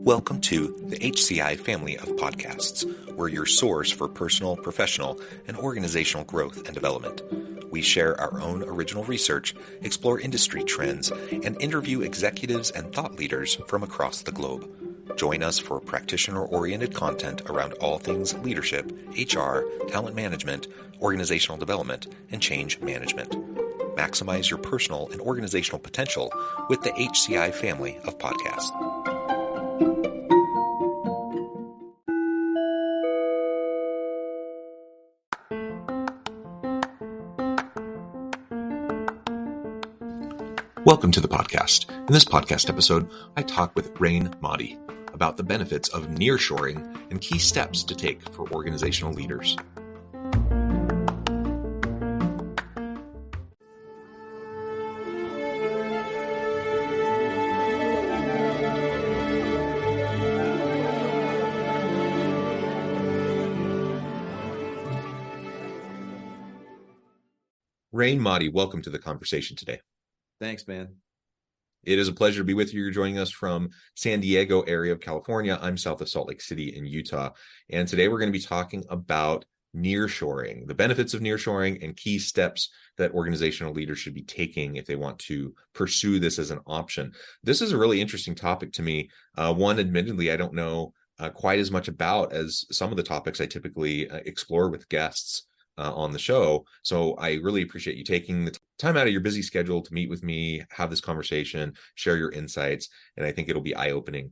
Welcome to the HCI family of podcasts. We're your source for personal, professional, and organizational growth and development. We share our own original research, explore industry trends, and interview executives and thought leaders from across the globe. Join us for practitioner-oriented content around all things leadership, HR, talent management, organizational development, and change management. Maximize your personal and organizational potential with the HCI family of podcasts. Welcome to the podcast. In this podcast episode, I talk with Raine Mahdi about the benefits of nearshoring and key steps to take for organizational leaders. Raine Mahdi, welcome to the conversation today. Thanks, man. It is a pleasure to be with you. You're joining us from San Diego area of California. I'm south of Salt Lake City in Utah. And today we're going to be talking about nearshoring, the benefits of nearshoring and key steps that organizational leaders should be taking if they want to pursue this as an option. This is a really interesting topic to me. One, admittedly, I don't know quite as much about as some of the topics I typically explore with guests on the show. So I really appreciate you taking the time out of your busy schedule to meet with me, have this conversation, share your insights, and I think it'll be eye-opening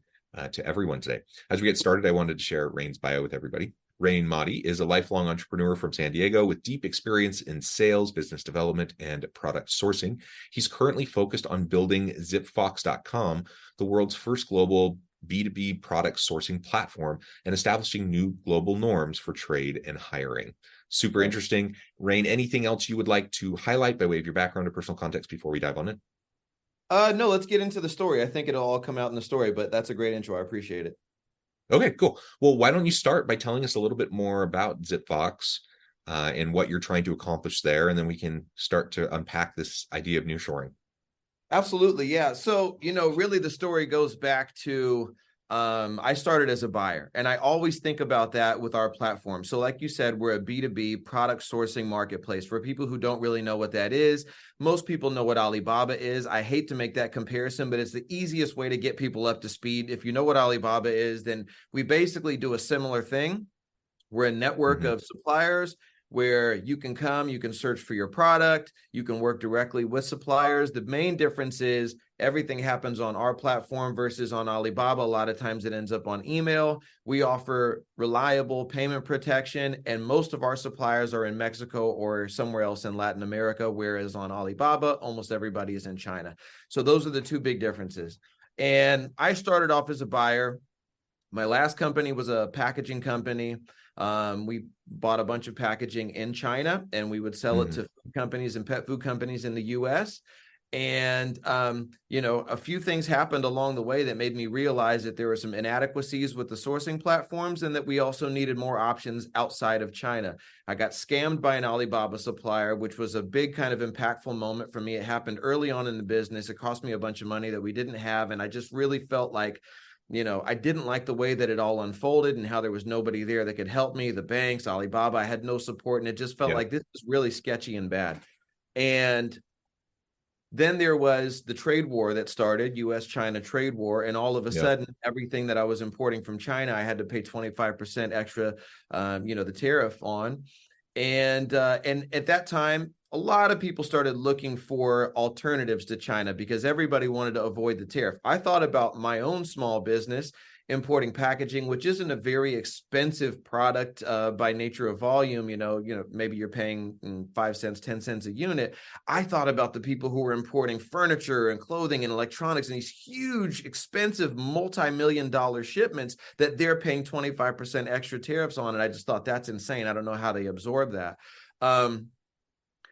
to everyone today. As we get started, I wanted to share Raine's bio with everybody. Raine Mahdi is a lifelong entrepreneur from San Diego with deep experience in sales, business development, and product sourcing. He's currently focused on building zipfox.com, the world's first global B2B product sourcing platform, and establishing new global norms for trade and hiring. Super interesting. Raine, anything else you would like to highlight by way of your background or personal context before we dive on in? No, let's get into the story. I think it'll all come out in the story, but that's a great intro. I appreciate it. Okay, cool. Well, why don't you start by telling us a little bit more about ZipFox and what you're trying to accomplish there, and then we can start to unpack this idea of nearshoring. Absolutely. Yeah. So, really the story goes back to I started as a buyer, and I always think about that with our platform. So like you said, we're a B2B product sourcing marketplace. For people who don't really know what that is, most people know what Alibaba is. I hate to make that comparison, but it's the easiest way to get people up to speed. If you know what Alibaba is, then we basically do a similar thing. We're a network of suppliers where you can come, you can search for your product, you can work directly with suppliers. The main difference is everything happens on our platform versus on Alibaba. A lot of times it ends up on email. We offer reliable payment protection, and most of our suppliers are in Mexico or somewhere else in Latin America, whereas on Alibaba, almost everybody is in China. So those are the two big differences. And I started off as a buyer. My last company was a packaging company. We bought a bunch of packaging in China, and we would sell it to food companies and pet food companies in the US. And, a few things happened along the way that made me realize that there were some inadequacies with the sourcing platforms and that we also needed more options outside of China. I got scammed by an Alibaba supplier, which was a big kind of impactful moment for me. It happened early on in the business. It cost me a bunch of money that we didn't have. And I just really felt like, I didn't like the way that it all unfolded and how there was nobody there that could help me. The banks, Alibaba, I had no support, and it just felt like this was really sketchy and bad. And then there was the trade war that started, U.S.-China trade war, and all of a sudden, everything that I was importing from China, I had to pay 25% extra, the tariff on. And at that time, a lot of people started looking for alternatives to China because everybody wanted to avoid the tariff. I thought about my own small business importing packaging, which isn't a very expensive product by nature of volume. Maybe you're paying 5 cents, 10 cents a unit. I thought about the people who were importing furniture and clothing and electronics and these huge, expensive, multi-million-dollar shipments that they're paying 25% extra tariffs on. And I just thought that's insane. I don't know how they absorb that.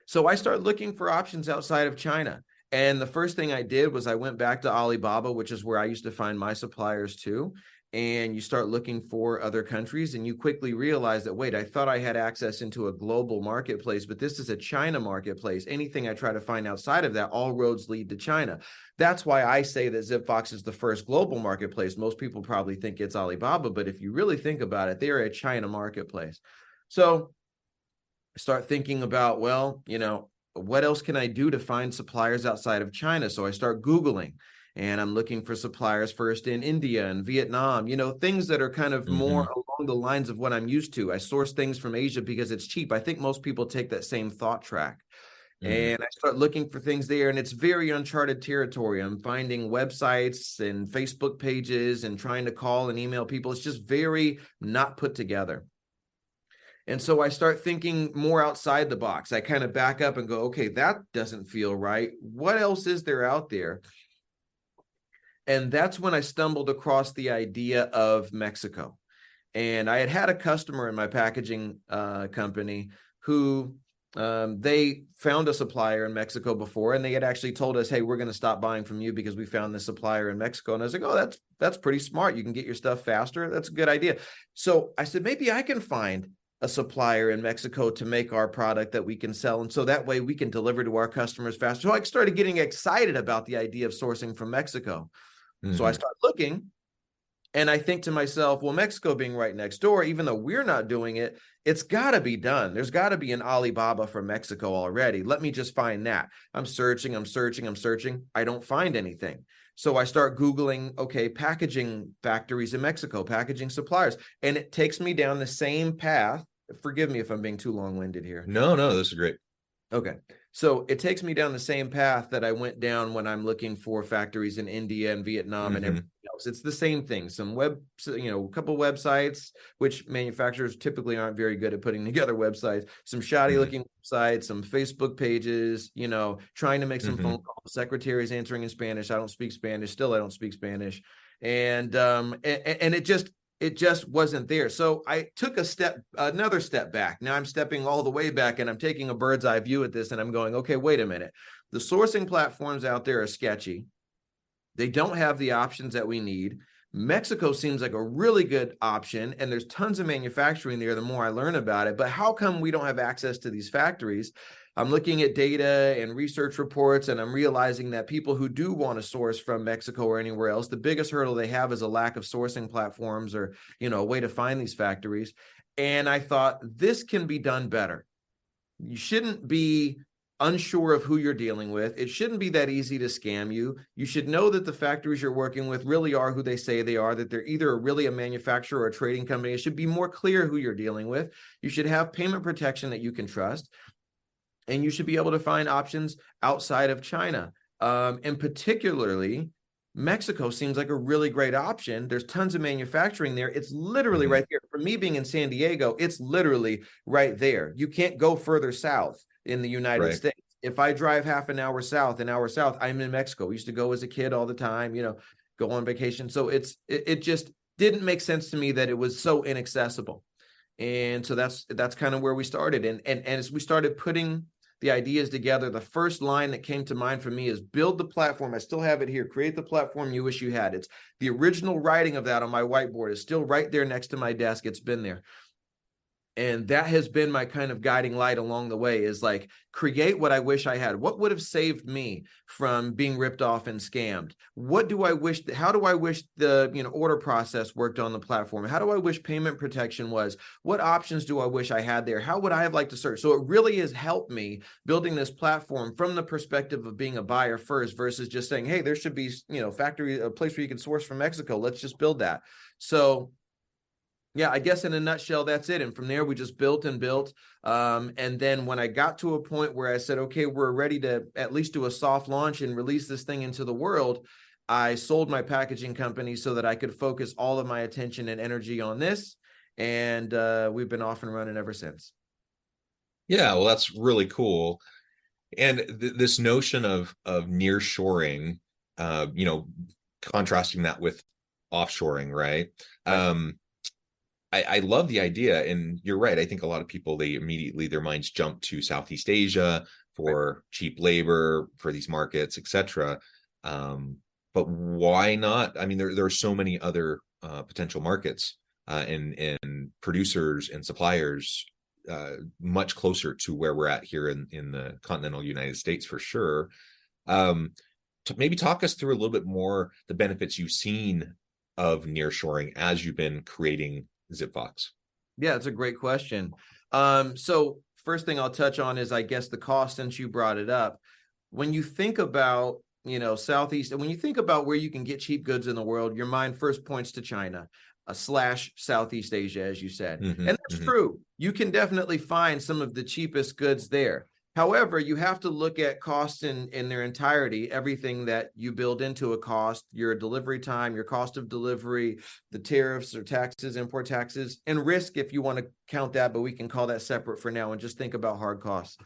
So I started looking for options outside of China. And the first thing I did was I went back to Alibaba, which is where I used to find my suppliers too. and you start looking for other countries, and you quickly realize that, wait, I thought I had access into a global marketplace, but this is a China marketplace. Anything I try to find outside of that, all roads lead to China. That's why I say that ZipFox is the first global marketplace. Most people probably think it's Alibaba, but if you really think about it, they're a China marketplace. So start thinking about, well, what else can I do to find suppliers outside of China? So I start Googling, and I'm looking for suppliers first in India and Vietnam, things that are kind of more along the lines of what I'm used to. I source things from Asia because it's cheap. I think most people take that same thought track. And I start looking for things there, and it's very uncharted territory. I'm finding websites and Facebook pages and trying to call and email people. It's just very not put together. And so I start thinking more outside the box. I kind of back up and go, okay, that doesn't feel right. What else is there out there? And that's when I stumbled across the idea of Mexico. And I had a customer in my packaging company who they found a supplier in Mexico before, and they had actually told us, hey, we're going to stop buying from you because we found this supplier in Mexico. And I was like, oh, that's pretty smart. You can get your stuff faster. That's a good idea. So I said, maybe I can find a supplier in Mexico to make our product that we can sell. And so that way we can deliver to our customers faster. So I started getting excited about the idea of sourcing from Mexico. So I start looking, and I think to myself, well, Mexico being right next door, even though we're not doing it, it's got to be done. There's got to be an Alibaba for Mexico already. Let me just find that. I'm searching. I don't find anything. So I start Googling, okay, packaging factories in Mexico, packaging suppliers, and it takes me down the same path. Forgive me if I'm being too long-winded here. No, this is great. Okay. So it takes me down the same path that I went down when I'm looking for factories in India and Vietnam and everything else. It's the same thing. Some a couple websites, which manufacturers typically aren't very good at putting together websites, some shoddy looking websites, some Facebook pages, trying to make some phone calls, secretaries answering in Spanish. I don't speak Spanish. Still, I don't speak Spanish. And it just wasn't there. So I took another step back. Now I'm stepping all the way back, and I'm taking a bird's eye view at this, and I'm going, okay, wait a minute. The sourcing platforms out there are sketchy. They don't have the options that we need. Mexico seems like a really good option, and there's tons of manufacturing there the more I learn about it. But how come we don't have access to these factories? I'm looking at data and research reports, and I'm realizing that people who do want to source from Mexico or anywhere else, the biggest hurdle they have is a lack of sourcing platforms or, a way to find these factories. And I thought, this can be done better. You shouldn't be unsure of who you're dealing with. It shouldn't be that easy to scam you. You should know that the factories you're working with really are who they say they are, that they're either really a manufacturer or a trading company. It should be more clear who you're dealing with. You should have payment protection that you can trust. And you should be able to find options outside of China. And particularly, Mexico seems like a really great option. There's tons of manufacturing there. It's literally right there. For me being in San Diego, it's literally right there. You can't go further south in the United States. If I drive half an hour south, I'm in Mexico. I used to go as a kid all the time, go on vacation. So it just didn't make sense to me that it was so inaccessible. And so that's kind of where we started. And as we started putting the ideas together, the first line that came to mind for me is build the platform. I still have it here. Create the platform you wish you had. It's the original writing of that on my whiteboard is still right there next to my desk. It's been there. And that has been my kind of guiding light along the way, is like, create what I wish I had. What would have saved me from being ripped off and scammed? How do I wish the order process worked on the platform? How do I wish payment protection was? What options do I wish I had there? How would I have liked to search? So it really has helped me building this platform from the perspective of being a buyer first versus just saying, hey, there should be, a place where you can source from Mexico. Let's just build that. So yeah, I guess in a nutshell, that's it. And from there, we just built and built. And then when I got to a point where I said, okay, we're ready to at least do a soft launch and release this thing into the world, I sold my packaging company so that I could focus all of my attention and energy on this. And we've been off and running ever since. Yeah, well, that's really cool. And this notion of nearshoring, contrasting that with offshoring, right? I love the idea, and you're right. I think a lot of people, their minds jump to Southeast Asia for cheap labor for these markets, etc. But why not? I mean, there are so many other potential markets and producers and suppliers much closer to where we're at here in the continental United States for sure. To maybe talk us through a little bit more the benefits you've seen of nearshoring as you've been creating ZipFox. Yeah, it's a great question. So first thing I'll touch on is, I guess, the cost, since you brought it up. When you think about, Southeast, and when you think about where you can get cheap goods in the world, your mind first points to China / Southeast Asia, as you said. Mm-hmm, And that's true. You can definitely find some of the cheapest goods there. However, you have to look at costs in their entirety, everything that you build into a cost, your delivery time, your cost of delivery, the tariffs or taxes, import taxes, and risk if you want to count that, but we can call that separate for now and just think about hard costs.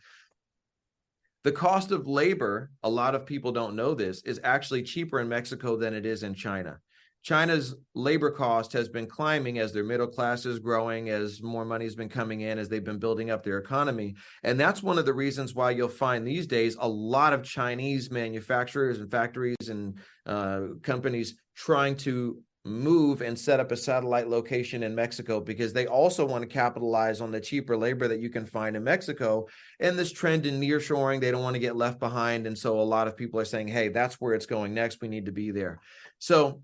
The cost of labor, a lot of people don't know this, is actually cheaper in Mexico than it is in China. China's labor cost has been climbing as their middle class is growing, as more money has been coming in, as they've been building up their economy. And that's one of the reasons why you'll find these days a lot of Chinese manufacturers and factories and companies trying to move and set up a satellite location in Mexico, because they also want to capitalize on the cheaper labor that you can find in Mexico. And this trend in nearshoring, they don't want to get left behind. And so a lot of people are saying, hey, that's where it's going next. We need to be there. So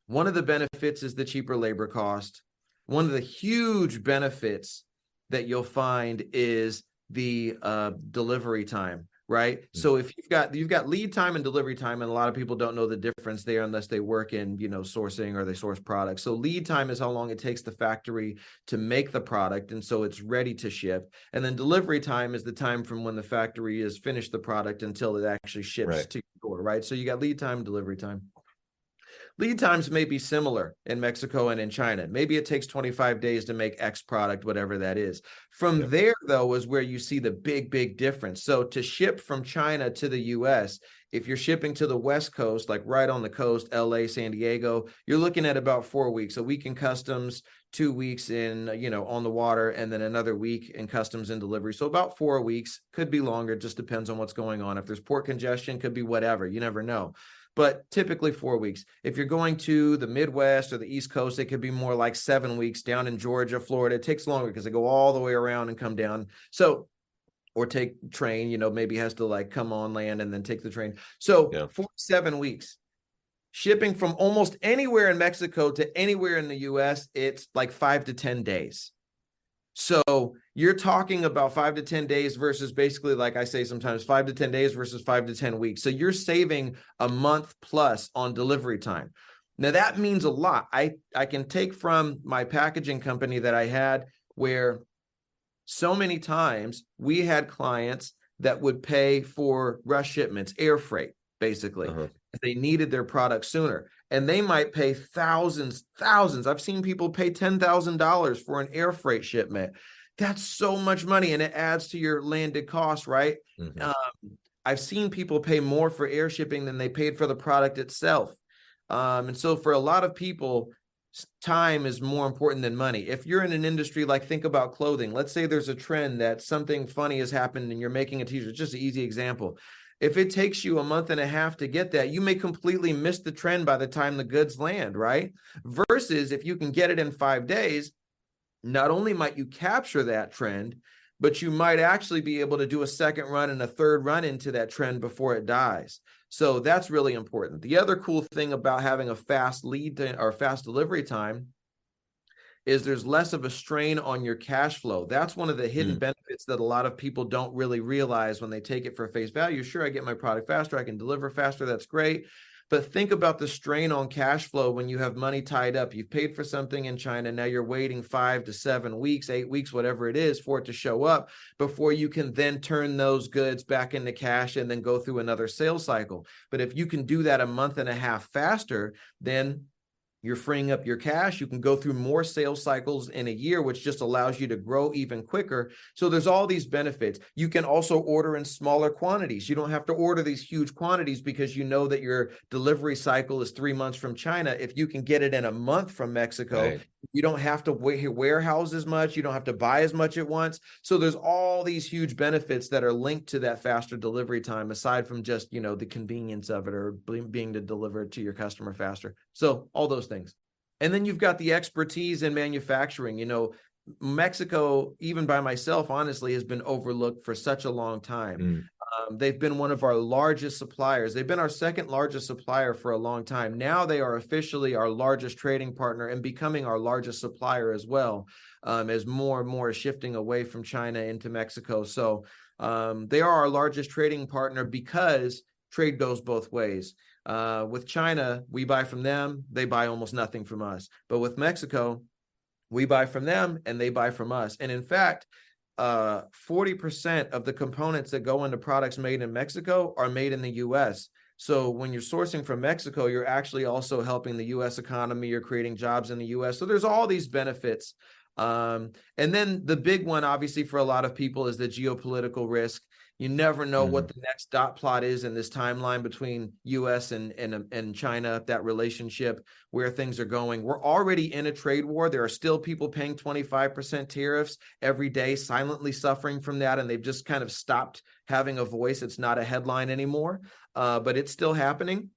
one of the benefits is the cheaper labor cost. One of the huge benefits that you'll find is the delivery time, right? Mm-hmm. So if you've got lead time and delivery time, and a lot of people don't know the difference there unless they work in, sourcing or they source products. So lead time is how long it takes the factory to make the product, and so it's ready to ship. And then delivery time is the time from when the factory has finished the product until it actually ships to your door, right? So you got lead time, delivery time. Lead times may be similar in Mexico and in China. Maybe it takes 25 days to make X product, whatever that is. From there, though, is where you see the big difference. So to ship from China to the US, if you're shipping to the West Coast, like right on the coast, LA, San Diego, you're looking at about 4 weeks, a week in customs, 2 weeks in, on the water, and then another week in customs and delivery. So about 4 weeks, could be longer, just depends on what's going on. If there's port congestion, could be whatever, you never know. But typically 4 weeks. If you're going to the Midwest or the East Coast, it could be more like 7 weeks. Down in Georgia, Florida, it takes longer because they go all the way around and come down. So, or take train, maybe has to like come on land and then take the train. So 4 to 7 weeks. Shipping from almost anywhere in Mexico to anywhere in the US, it's like 5 to 10 days. So you're talking about 5 to 10 days versus, basically, like I say sometimes, 5 to 10 days versus 5 to 10 weeks. So you're saving a month plus on delivery time. Now that means a lot. I can take from my packaging company that I had, where so many times we had clients that would pay for rush shipments, air freight, basically. If they needed their product sooner. And they might pay thousands. I've seen people pay $10,000 for an air freight shipment. That's so much money, and it adds to your landed cost, right? I've seen people pay more for air shipping than they paid for the product itself. And so for a lot of people, time is more important than money. If you're in an industry like, think about clothing. Let's say there's a trend that something funny has happened and you're making a t-shirt. Just an easy example. If it takes you a month and a half to get that, you may completely miss the trend by the time the goods land, right? Versus if you can get it in 5 days, not only might you capture that trend, but you might actually be able to do a second run and a third run into that trend before it dies. So that's really important. The other cool thing about having a fast lead or fast delivery time is there's less of a strain on your cash flow. That's one of the hidden benefits that a lot of people don't really realize when they take it for face value. Sure, I get my product faster, I can deliver faster, that's great. But think about the strain on cash flow when you have money tied up. You've paid for something in China, now you're waiting 5 to 7 weeks, 8 weeks, whatever it is, for it to show up before you can then turn those goods back into cash and then go through another sales cycle. But if you can do that a month and a half faster, then you're freeing up your cash. You can go through more sales cycles in a year, which just allows you to grow even quicker. So there's all these benefits. You can also order in smaller quantities. You don't have to order these huge quantities because you know that your delivery cycle is 3 months from China. If you can get it in a month from Mexico, you don't have to warehouse as much. You don't have to buy as much at once. So there's all these huge benefits that are linked to that faster delivery time, aside from just, the convenience of it or being to deliver it to your customer faster. So all those things. And then you've got the expertise in manufacturing. Mexico, even by myself, honestly, has been overlooked for such a long time. Mm. They've been one of our largest suppliers. They've been our second largest supplier for a long time. Now they are officially our largest trading partner and becoming our largest supplier as well, as more and more is shifting away from China into Mexico. So they are our largest trading partner because trade goes both ways. With China, we buy from them, they buy almost nothing from us. But with Mexico, we buy from them and they buy from us. And in fact, 40% of the components that go into products made in Mexico are made in the US. So when you're sourcing from Mexico, you're actually also helping the US economy. You're creating jobs in the US. So there's all these benefits. And then the big one, obviously, for a lot of people is the geopolitical risk. You never know what the next dot plot is in this timeline between US and China, that relationship, where things are going. We're already in a trade war. There are still people paying 25% tariffs every day, silently suffering from that. And they've just kind of stopped having a voice. It's not a headline anymore, but it's still happening.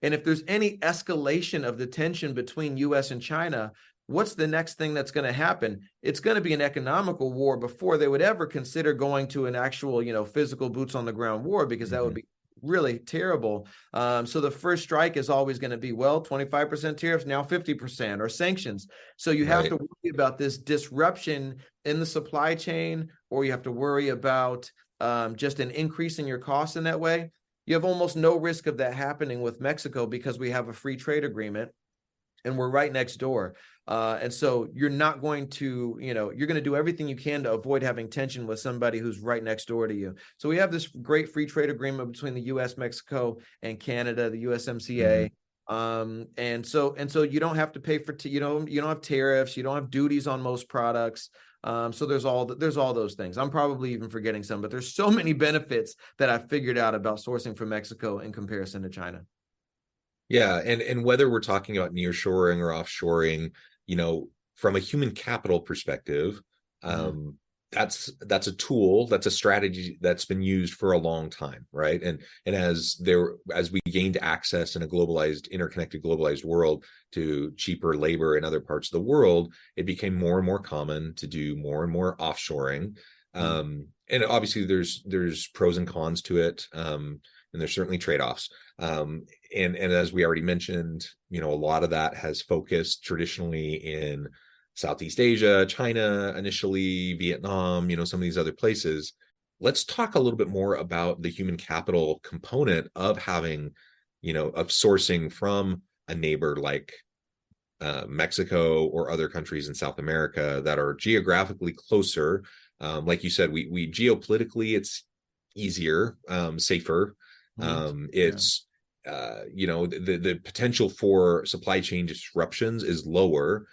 And if there's any escalation of the tension between US and China, what's the next thing that's going to happen? It's going to be an economical war before they would ever consider going to an actual, physical boots on the ground war, because that would be really terrible. So the first strike is always going to be, 25% tariffs, now 50%, or sanctions. So you have to worry about this disruption in the supply chain, or you have to worry about just an increase in your costs in that way. You have almost no risk of that happening with Mexico because we have a free trade agreement and we're right next door. And so you're not going to, you're going to do everything you can to avoid having tension with somebody who's right next door to you. So we have this great free trade agreement between the US, Mexico, and Canada, the USMCA. And so you don't have to pay for, you don't have tariffs, you don't have duties on most products. So there's all those things. I'm probably even forgetting some, but there's so many benefits that I've figured out about sourcing from Mexico in comparison to China. Yeah, and whether we're talking about nearshoring or offshoring, from a human capital perspective, that's a tool, that's a strategy that's been used for a long time, right? And as we gained access in a interconnected globalized world to cheaper labor in other parts of the world, it became more and more common to do more and more offshoring. And obviously there's pros and cons to it. And there's certainly trade-offs. And as we already mentioned, a lot of that has focused traditionally in Southeast Asia, China, initially Vietnam, some of these other places. Let's talk a little bit more about the human capital component of having, of sourcing from a neighbor like Mexico or other countries in South America that are geographically closer. Like you said, we geopolitically, it's easier, safer. It's the potential for supply chain disruptions is lower.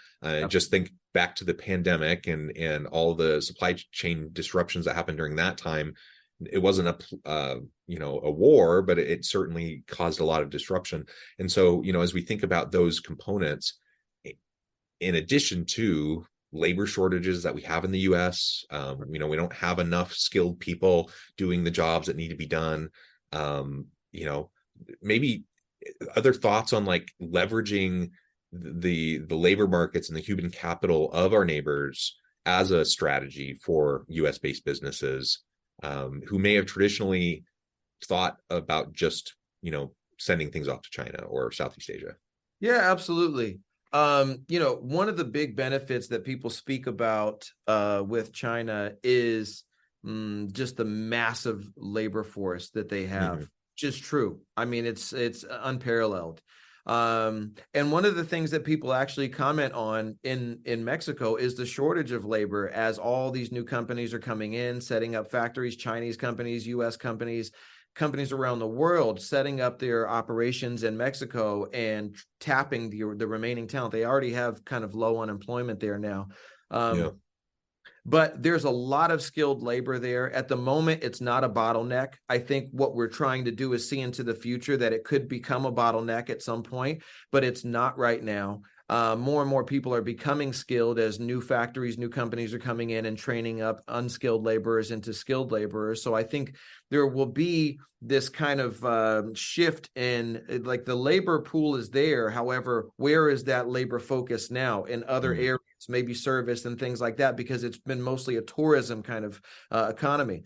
Just think back to the pandemic and all the supply chain disruptions that happened during that time. It wasn't a war, but it certainly caused a lot of disruption. And so, as we think about those components, in addition to labor shortages that we have in the US, we don't have enough skilled people doing the jobs that need to be done. Maybe other thoughts on like leveraging the labor markets and the human capital of our neighbors as a strategy for US based businesses who may have traditionally thought about just sending things off to China or Southeast Asia. Yeah, absolutely. One of the big benefits that people speak about with China is just the massive labor force that they have. Just true. I mean, it's unparalleled. And one of the things that people actually comment on in Mexico is the shortage of labor, as all these new companies are coming in, setting up factories, Chinese companies, US companies around the world, setting up their operations in Mexico and tapping the remaining talent. They already have kind of low unemployment there now. But there's a lot of skilled labor there. At the moment, it's not a bottleneck. I think what we're trying to do is see into the future that it could become a bottleneck at some point, but it's not right now. more and more people are becoming skilled as new factories, new companies are coming in and training up unskilled laborers into skilled laborers. So I think there will be this kind of shift in, like, the labor pool is there. However, where is that labor focus now in other areas, maybe service and things like that, because it's been mostly a tourism kind of economy.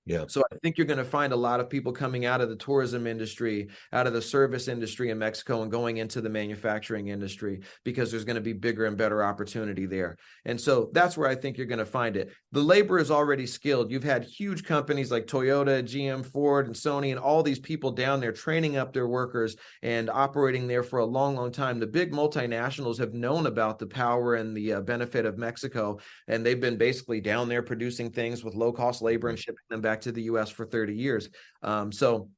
Yeah. So I think you're going to find a lot of people coming out of the tourism industry, out of the service industry in Mexico, and going into the manufacturing industry, because there's going to be bigger and better opportunity there. And so that's where I think you're going to find it. The labor is already skilled. You've had huge companies like Toyota, GM, Ford, and Sony, and all these people down there training up their workers and operating there for a long, long time. The big multinationals have known about the power and the benefit of Mexico, and they've been basically down there producing things with low-cost labor and shipping them back to the US for 30 years. So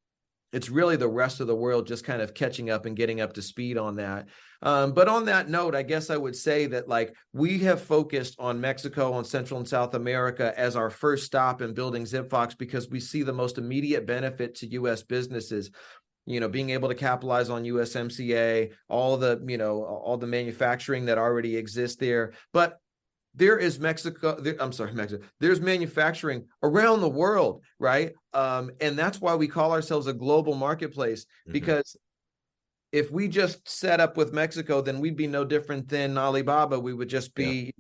it's really the rest of the world just kind of catching up and getting up to speed on that. But on that note, I guess I would say that, like, we have focused on Mexico, on Central and South America as our first stop in building ZipFox, because we see the most immediate benefit to US businesses. Being able to capitalize on USMCA, all the manufacturing that already exists there. But there is Mexico. There's manufacturing around the world, right? And that's why we call ourselves a global marketplace, because if we just set up with Mexico, then we'd be no different than Alibaba. We would just be,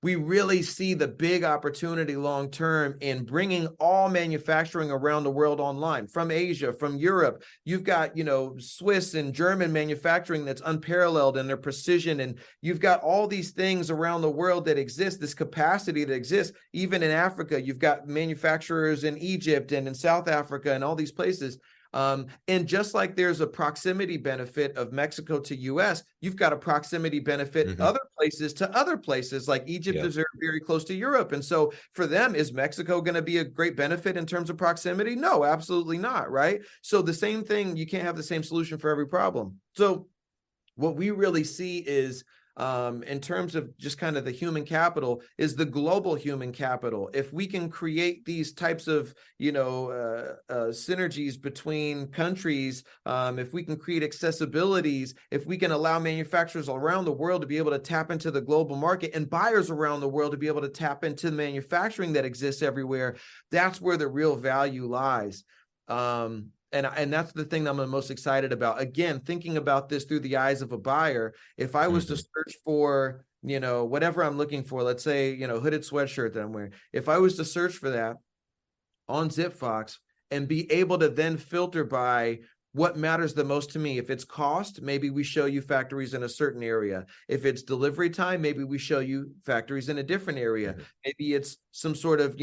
we really see the big opportunity long term in bringing all manufacturing around the world online, from Asia, from Europe. You've got, Swiss and German manufacturing that's unparalleled in their precision. And you've got all these things around the world that exist, this capacity that exists. Even in Africa, you've got manufacturers in Egypt and in South Africa and all these places. And just like there's a proximity benefit of Mexico to US, you've got a proximity benefit other places to other places. Like Egypt is very, very close to Europe. And so for them, is Mexico going to be a great benefit in terms of proximity? No, absolutely not, right? So the same thing, you can't have the same solution for every problem. So what we really see is, in terms of just kind of the human capital, is the global human capital. If we can create these types of, synergies between countries, if we can create accessibilities, if we can allow manufacturers around the world to be able to tap into the global market, and buyers around the world to be able to tap into the manufacturing that exists everywhere, that's where the real value lies. And that's the thing that I'm the most excited about. Again, thinking about this through the eyes of a buyer, if I was to search for, whatever I'm looking for, let's say, hooded sweatshirt that I'm wearing, if I was to search for that on ZipFox and be able to then filter by what matters the most to me. If it's cost, maybe we show you factories in a certain area. If it's delivery time, maybe we show you factories in a different area. Maybe it's some sort of,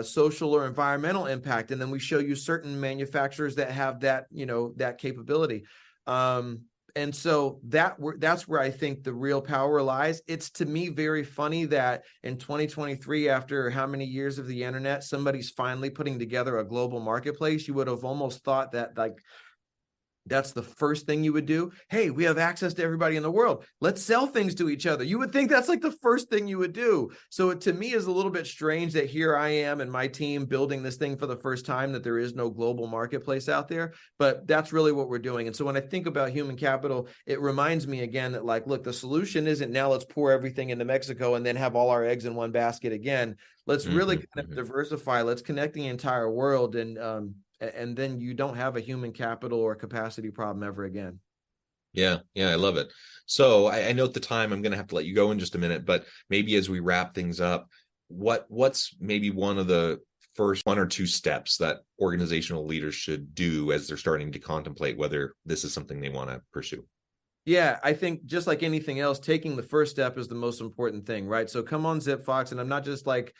social or environmental impact, and then we show you certain manufacturers that have that, that capability. And so that's where I think the real power lies. It's, to me, very funny that in 2023, after how many years of the internet, somebody's finally putting together a global marketplace. You would have almost thought that, like, that's the first thing you would do. Hey, we have access to everybody in the world. Let's sell things to each other. You would think that's like the first thing you would do. So it, to me, is a little bit strange that here I am and my team building this thing for the first time, that there is no global marketplace out there. But that's really what we're doing. And so when I think about human capital, it reminds me again that, like, look, the solution isn't now let's pour everything into Mexico and then have all our eggs in one basket again. Let's really kind of diversify. Let's connect the entire world, and then you don't have a human capital or capacity problem ever again. Yeah, I love it. So I note the time. I'm going to have to let you go in just a minute, but maybe as we wrap things up, what's maybe one of the first one or two steps that organizational leaders should do as they're starting to contemplate whether this is something they want to pursue? Yeah, I think just like anything else, taking the first step is the most important thing, right? So come on ZipFox, and I'm not just like,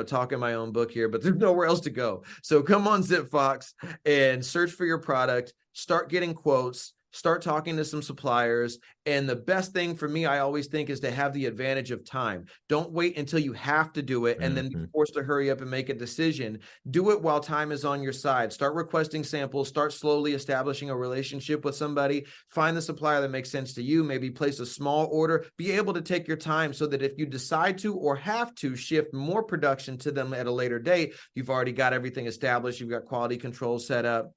talking my own book here, but there's nowhere else to go. So come on ZipFox and search for your product, start getting quotes, start talking to some suppliers. And the best thing for me, I always think, is to have the advantage of time. Don't wait until you have to do it and then be forced to hurry up and make a decision. Do it while time is on your side. Start requesting samples, start slowly establishing a relationship with somebody, find the supplier that makes sense to you, maybe place a small order, be able to take your time so that if you decide to or have to shift more production to them at a later date, you've already got everything established, you've got quality control set up.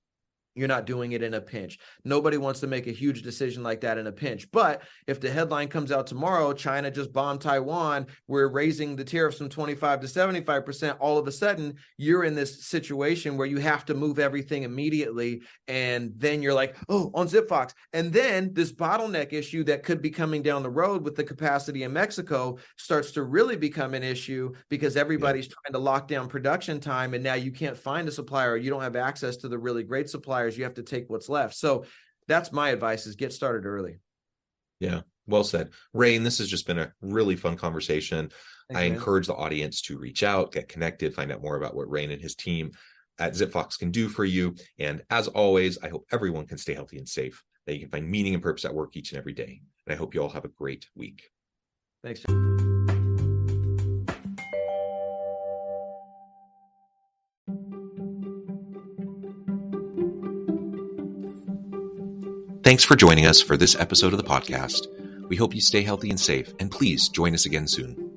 you're not doing it in a pinch. Nobody wants to make a huge decision like that in a pinch. But if the headline comes out tomorrow, China just bombed Taiwan, we're raising the tariffs from 25 to 75%, all of a sudden you're in this situation where you have to move everything immediately. And then you're like, oh, on ZipFox. And then this bottleneck issue that could be coming down the road with the capacity in Mexico starts to really become an issue because everybody's trying to lock down production time. And now you can't find a supplier, or you don't have access to the really great suppliers. You have to take what's left. So that's my advice, is get started early. Yeah, well said. Raine, this has just been a really fun conversation. Thanks, I man. encourage the audience to reach out, get connected, find out more about what Raine and his team at ZipFox can do for you. And as always, I hope everyone can stay healthy and safe, that you can find meaning and purpose at work each and every day. And I hope you all have a great week. Thanks. Thanks for joining us for this episode of the podcast. We hope you stay healthy and safe, and please join us again soon.